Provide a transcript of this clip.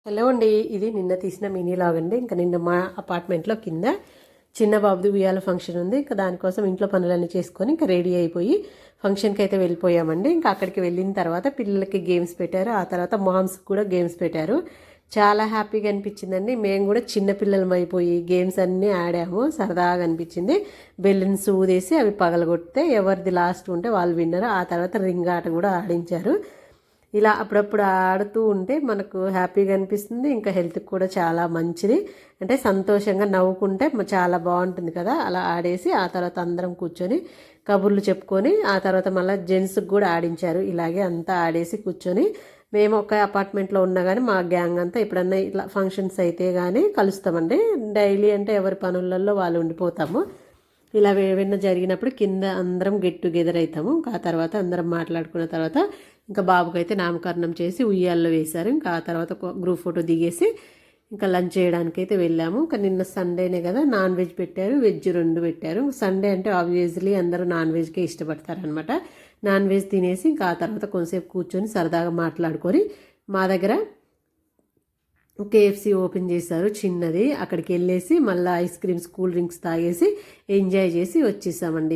Hello అండి, ఇది నిన్న తీసిన మినీ లాగ్ అండి. ఇంకా నిన్న మా అపార్ట్మెంట్లో కింద చిన్న బాబుది ఉయ్యాల ఫంక్షన్ ఉంది. ఇంకా దానికోసం ఇంట్లో పనులన్నీ చేసుకొని ఇంకా రెడీ అయిపోయి ఫంక్షన్కి అయితే వెళ్ళిపోయామండి. ఇంకా అక్కడికి వెళ్ళిన తర్వాత పిల్లలకి గేమ్స్ పెట్టారు, ఆ తర్వాత మామ్స్కి కూడా గేమ్స్ పెట్టారు. చాలా హ్యాపీగా అనిపించిందండి. మేము కూడా చిన్న పిల్లలం అయిపోయి గేమ్స్ అన్నీ ఆడాము, సరదాగా అనిపించింది. బెలూన్స్ ఊదేసి అవి పగలగొడితే ఎవరిది లాస్ట్ ఉంటే వాళ్ళు విన్నరు. ఆ తర్వాత రింగ్ ఆట కూడా ఆడించారు. ఇలా అప్పుడప్పుడు ఆడుతూ ఉంటే మనకు హ్యాపీగా అనిపిస్తుంది. ఇంకా హెల్త్కి కూడా చాలా మంచిది. అంటే సంతోషంగా నవ్వుకుంటే చాలా బాగుంటుంది కదా. అలా ఆడేసి ఆ తర్వాత అందరం కూర్చొని కబుర్లు చెప్పుకొని ఆ తర్వాత మళ్ళీ జెంట్స్కి కూడా ఆడించారు. ఇలాగే అంతా ఆడేసి కూర్చొని మేము ఒక అపార్ట్మెంట్లో ఉన్నా కానీ మా గ్యాంగ్ అంతా ఎప్పుడన్నా ఇట్లా ఫంక్షన్స్ అయితే కానీ కలుస్తామండి. డైలీ అంటే ఎవరి పనులలో వాళ్ళు ఉండిపోతాము. ఇలా ఏమైనా జరిగినప్పుడు కింద అందరం గెట్ టుగెదర్ అవుతాము. ఇంకా ఆ తర్వాత అందరం మాట్లాడుకున్న తర్వాత ఇంకా బాబుకైతే నామకరణం చేసి ఉయ్యాల్లో వేశారు. ఇంకా ఆ తర్వాత గ్రూప్ ఫోటో దిగేసి ఇంకా లంచ్ చేయడానికి అయితే వెళ్ళాము. ఇంకా నిన్న సండేనే కదా, నాన్ వెజ్ పెట్టారు, వెజ్ 2 పెట్టారు. సండే అంటే ఆబ్వియస్లీ అందరూ నాన్ వెజ్కే ఇష్టపడతారనమాట. నాన్ వెజ్ తినేసి ఇంకా ఆ తర్వాత కొంతసేపు కూర్చొని సరదాగా మాట్లాడుకొని మా దగ్గర కేఎఫ్సి ఓపెన్ చేశారు చిన్నది. అక్కడికి వెళ్ళేసి మళ్ళీ ఐస్ క్రీమ్స్ కూల్ డ్రింక్స్ తాగేసి ఎంజాయ్ చేసి వచ్చేసామండి.